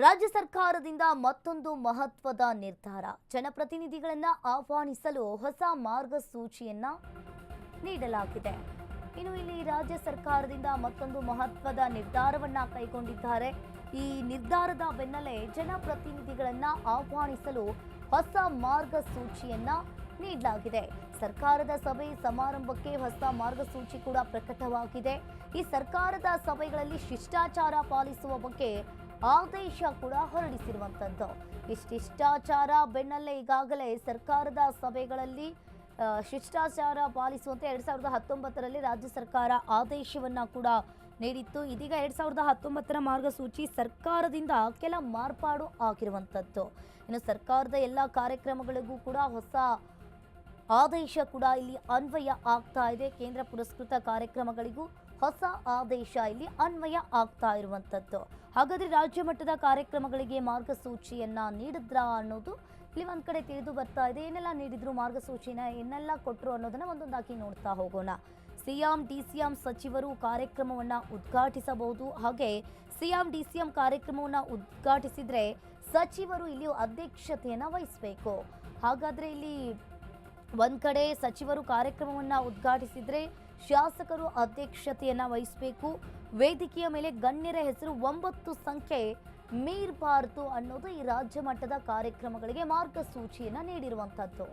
ರಾಜ್ಯ ಸರ್ಕಾರದಿಂದ ಮತ್ತೊಂದು ಮಹತ್ವದ ನಿರ್ಧಾರ. ಜನಪ್ರತಿನಿಧಿಗಳನ್ನು ಆಹ್ವಾನಿಸಲು ಹೊಸ ಮಾರ್ಗಸೂಚಿಯನ್ನ ನೀಡಲಾಗಿದೆ. ಇನ್ನು ಇಲ್ಲಿ ರಾಜ್ಯ ಸರ್ಕಾರದಿಂದ ಮತ್ತೊಂದು ಮಹತ್ವದ ನಿರ್ಧಾರವನ್ನ ಕೈಗೊಂಡಿದ್ದಾರೆ. ಈ ನಿರ್ಧಾರದ ಬೆನ್ನಲ್ಲೇ ಜನಪ್ರತಿನಿಧಿಗಳನ್ನು ಆಹ್ವಾನಿಸಲು ಹೊಸ ಮಾರ್ಗಸೂಚಿಯನ್ನ ನೀಡಲಾಗಿದೆ. ಸರ್ಕಾರದ ಸಭೆ ಸಮಾರಂಭಕ್ಕೆ ಹೊಸ ಮಾರ್ಗಸೂಚಿ ಕೂಡ ಪ್ರಕಟವಾಗಿದೆ. ಈ ಸರ್ಕಾರದ ಸಭೆಗಳಲ್ಲಿ ಶಿಷ್ಟಾಚಾರ ಪಾಲಿಸುವ ಬಗ್ಗೆ ಆದೇಶ ಕೂಡ ಹೊರಡಿಸಿರುವಂತದ್ದು. ಶಿಷ್ಟಾಚಾರ ಬೆನ್ನಲ್ಲೇ ಈಗಾಗಲೇ ಸರ್ಕಾರದ ಸಭೆಗಳಲ್ಲಿ ಶಿಷ್ಟಾಚಾರ ಪಾಲಿಸುವಂತೆ 2019ರಲ್ಲಿ ರಾಜ್ಯ ಸರ್ಕಾರ ಆದೇಶವನ್ನ ಕೂಡ ನೀಡಿತ್ತು. ಇದೀಗ 2019ರ ಮಾರ್ಗಸೂಚಿ ಸರ್ಕಾರದಿಂದ ಕೆಲ ಮಾರ್ಪಾಡು ಆಗಿರುವಂತದ್ದು. ಇನ್ನು ಸರ್ಕಾರದ ಎಲ್ಲ ಕಾರ್ಯಕ್ರಮಗಳಿಗೂ ಕೂಡ ಹೊಸ ಆದೇಶ ಕೂಡ ಇಲ್ಲಿ ಅನ್ವಯ ಆಗ್ತಾ ಇದೆ. ಕೇಂದ್ರ ಪುರಸ್ಕೃತ ಕಾರ್ಯಕ್ರಮಗಳಿಗೂ ಹೊಸ ಆದೇಶ ಇಲ್ಲಿ ಅನ್ವಯ ಆಗ್ತಾ ಇರುವಂತದ್ದು. ಹಾಗಾದ್ರೆ ರಾಜ್ಯ ಮಟ್ಟದ ಕಾರ್ಯಕ್ರಮಗಳಿಗೆ ಮಾರ್ಗಸೂಚಿಯನ್ನ ನೀಡಿದ್ರಾ ಅನ್ನೋದು ಇಲ್ಲಿ ಒಂದ್ ಕಡೆ ತಿಳಿದು ಬರ್ತಾ ಇದೆ. ಏನೆಲ್ಲ ನೀಡಿದ್ರು ಮಾರ್ಗಸೂಚಿನ, ಏನೆಲ್ಲ ಕೊಟ್ಟರು ಅನ್ನೋದನ್ನ ಒಂದೊಂದಾಗಿ ನೋಡ್ತಾ ಹೋಗೋಣ. ಸಿಎಂ ಡಿಸಿಎಂ ಸಚಿವರು ಕಾರ್ಯಕ್ರಮವನ್ನ ಉದ್ಘಾಟಿಸಬಹುದು. ಹಾಗೆ ಸಿಎಂ ಡಿಸಿಎಂ ಕಾರ್ಯಕ್ರಮವನ್ನ ಉದ್ಘಾಟಿಸಿದ್ರೆ ಸಚಿವರು ಇಲ್ಲಿ ಅಧ್ಯಕ್ಷತೆಯನ್ನ ವಹಿಸಬೇಕು. ಹಾಗಾದ್ರೆ ಇಲ್ಲಿ ಒಂದ್ ಕಡೆ ಸಚಿವರು ಕಾರ್ಯಕ್ರಮವನ್ನ ಉದ್ಘಾಟಿಸಿದ್ರೆ ಶಾಸಕರು ಅಧ್ಯಕ್ಷತೆಯನ್ನ ವಹಿಸಬೇಕು. ವೇದಿಕೆಯ ಮೇಲೆ ಗಣ್ಯರ ಹೆಸರು 9 ಸಂಖ್ಯೆ ಮೀರಬಾರದು ಅನ್ನೋದು ಈ ರಾಜ್ಯ ಮಟ್ಟದ ಕಾರ್ಯಕ್ರಮಗಳಿಗೆ ಮಾರ್ಗಸೂಚಿಯನ್ನ ನೀಡಿರುವಂತದ್ದು.